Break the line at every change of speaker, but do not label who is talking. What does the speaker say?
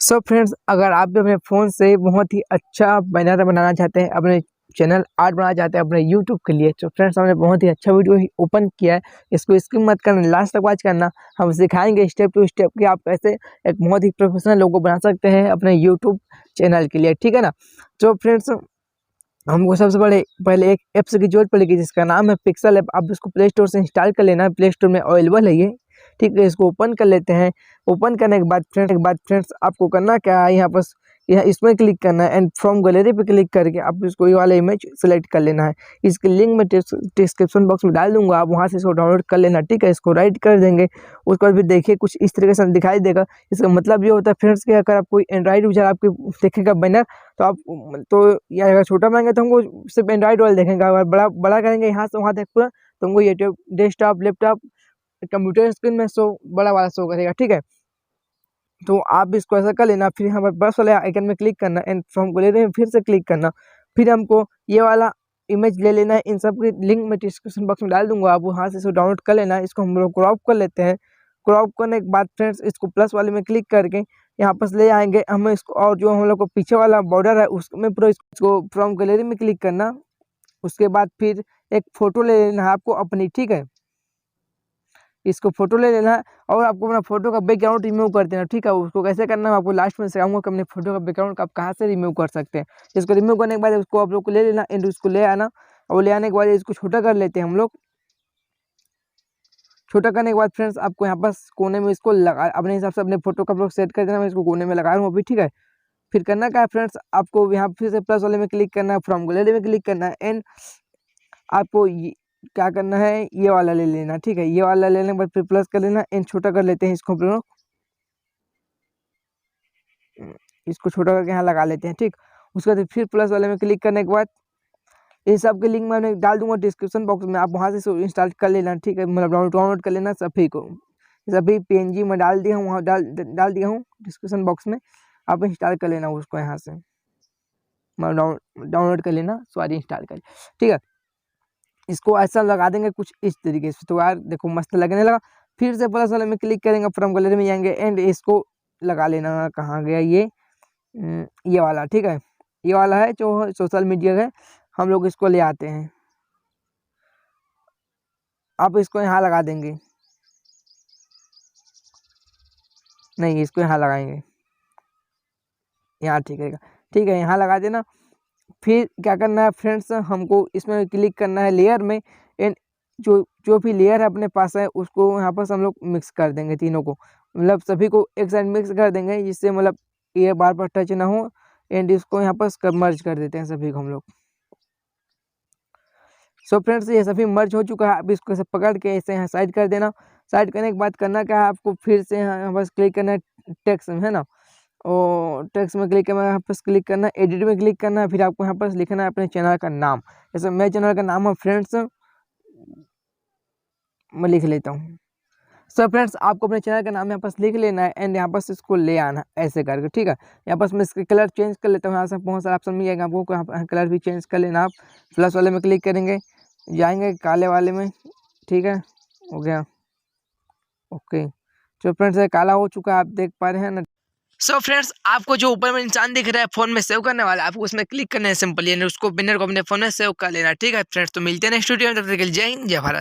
So friends, अगर आप भी अपने फ़ोन से बहुत ही अच्छा बैनर बनाना चाहते हैं, अपने चैनल आर्ट बनाना चाहते हैं अपने यूट्यूब के लिए, तो फ्रेंड्स हमने बहुत ही अच्छा वीडियो ही ओपन किया है। इसको स्किप मत करना, लास्ट तक वॉच करना। हम सिखाएंगे स्टेप टू स्टेप कि आप कैसे एक बहुत ही प्रोफेशनल लोगो बना सकते हैं अपने यूट्यूब चैनल के लिए, ठीक है ना। तो फ्रेंड्स, हमको सबसे पहले एक ऐप्स की जरूरत पड़ेगी जिसका नाम है पिक्सल ऐप। आप इसको प्ले स्टोर से इंस्टॉल कर लेना, प्ले स्टोर में अवेलेबल है ये, ठीक है। इसको ओपन कर लेते हैं। ओपन करने के बाद फ्रेंड्स आपको करना क्या है, यहाँ इसमें क्लिक करना है एंड फ्रॉम गैलरी पे क्लिक करके आप इसको ये वाला इमेज सेलेक्ट कर लेना है। इसकी लिंक मैं डिस्क्रिप्शन बॉक्स में डाल दूंगा, आप वहाँ से इसको डाउनलोड कर लेना, ठीक है। इसको राइट कर देंगे, उसके बाद फिर देखिए कुछ इस तरीके से दिखाई देगा। इसका मतलब ये होता है फ्रेंड्स कि अगर आप कोई एंड्रॉइड यूजर आपके देखेगा बैनर, तो आप तो या अगर छोटा बनाएंगे तो हमको सिर्फ एंड्रॉइड वाले देखेंगे, अगर बड़ा बड़ा करेंगे यहाँ से वहाँ तक पूरा, तो हमको ये डेस्कटॉप लैपटॉप कंप्यूटर स्क्रीन में बड़ा वाला शो करेगा, ठीक है। तो आप इसको ऐसा कर लेना, फिर यहाँ पर बस वाले आइकन में क्लिक करना एंड फ्रॉम गैलरी में फिर से क्लिक करना। फिर हमको ये वाला इमेज ले लेना है, इन सब की लिंक मैं डिस्क्रिप्शन बॉक्स में डाल दूंगा, आप वहाँ से इसको डाउनलोड कर लेना है। इसको हम लोग क्रॉप कर लेते हैं। क्रॉप करने के बाद फ्रेंड्स इसको प्लस वाले में क्लिक करके यहाँ पर ले आएंगे हमें इसको, और जो हम लोग को पीछे वाला बॉर्डर है उसमें पूरा इसको फ्रॉम गैलरी में क्लिक करना। उसके बाद फिर एक फ़ोटो ले लेना है आपको अपनी, ठीक है। इसको फोटो ले लेना है और आपको अपना फोटो का बैकग्राउंड रिमूव कर देना, ठीक है। उसको कैसे करना है आपको लास्ट में सिखाऊंगा कि अपने फोटो का बैकग्राउंड आप कहाँ से रिमूव कर सकते हैं। इसको रिमूव करने के बाद उसको आप लोग को ले लेना एंड उसको ले आना, और ले आने के बाद इसको छोटा कर लेते हैं हम लोग। छोटा करने के बाद फ्रेंड्स आपको यहाँ पर कोने में इसको लगा अपने हिसाब से अपने फोटो का आप लोग सेट कर देना। मैं इसको कोने में लगा रहा हूँ अभी, ठीक है। फिर करना क्या है फ्रेंड्स, आपको यहाँ फिर से प्लस वाले में क्लिक करना है, फ्रॉम गैलरी में क्लिक करना है एंड आपको क्या करना है, ये वाला ले लेना, ठीक है। ये वाला लेने के बाद फिर प्लस कर लेना एंड छोटा कर लेते हैं इसको हम लोग। इसको छोटा करके यहाँ लगा लेते हैं, ठीक। उसके बाद फिर प्लस वाले में क्लिक करने के बाद इन सब के लिंक मैं डाल दूंगा डिस्क्रिप्शन बॉक्स में, आप वहाँ से इंस्टॉल कर लेना, ठीक है। मतलब डाउनलोड कर लेना सभी को। सभी PNG में डाल दिया हूँ, वहाँ डाल दिया हूँ डिस्क्रिप्शन बॉक्स में, आप इंस्टॉल कर लेना उसको यहाँ से, मतलब डाउनलोड कर लेना, सॉरी इंस्टॉल कर, ठीक है। इसको ऐसा लगा देंगे कुछ इस तरीके से, तो यार देखो मस्त लगने लगा। फिर से प्लस वाले में क्लिक करेंगे, फ्रॉम गैलरी में जाएंगे एंड इसको लगा लेना, कहाँ गया ये वाला, ठीक है। ये वाला है जो सोशल मीडिया है, हम लोग इसको ले आते हैं। आप इसको यहाँ लगा देंगे, नहीं इसको यहाँ लगाएंगे, यहाँ ठीक है, ठीक है, यहाँ लगा देना। फिर क्या करना है फ्रेंड्स, हमको इसमें क्लिक करना है लेयर में एंड जो भी लेयर है अपने पास है उसको यहाँ पर हम लोग मिक्स कर देंगे, तीनों को, मतलब सभी को एक साइड मिक्स कर देंगे, जिससे मतलब ये बार बार टच ना हो। एंड इसको यहाँ पर मर्ज कर देते हैं सभी को हम लोग। सो फ्रेंड्स, ये सभी मर्ज हो चुका है। अब इसको ऐसे पकड़ के ऐसे यहाँ साइड कर देना। साइड करने के बाद करना क्या है, आपको फिर से यहाँ बस क्लिक करना है टेक्स्ट में, है ना। और टेक्स्ट में क्लिक करना है, यहाँ पर क्लिक करना है, एडिट में क्लिक करना है। फिर आपको यहाँ पर लिखना है अपने चैनल का नाम। जैसे मेरे चैनल का नाम है फ्रेंड्स, मैं लिख लेता हूँ। सो फ्रेंड्स, आपको अपने चैनल का नाम यहाँ पर लिख लेना है एंड यहाँ पर इसको ले आना ऐसे करके, ठीक है। यहाँ पर मैं इसका कलर चेंज कर लेता हूँ, यहाँ से बहुत सारा ऑप्शन मिल जाएगा आपको, यहाँ पर कलर भी चेंज कर लेना। आप प्लस वाले में क्लिक करेंगे, जाएंगे काले वाले में, ठीक है, हो गया, ओके। तो फ्रेंड्स ये काला हो चुका है, आप देख पा रहे हैं ना। सो फ्रेंड्स, आपको जो ऊपर में इंसान दिख रहा है फोन में सेव करने वाला, आपको उसमें क्लिक करना है सिंपली, उसको बैनर को अपने फोन में सेव कर लेना, ठीक है फ्रेंड्स। तो मिलते हैं नेक्स्ट वीडियो में, तब तक के लिए जय हिंद जय भारत।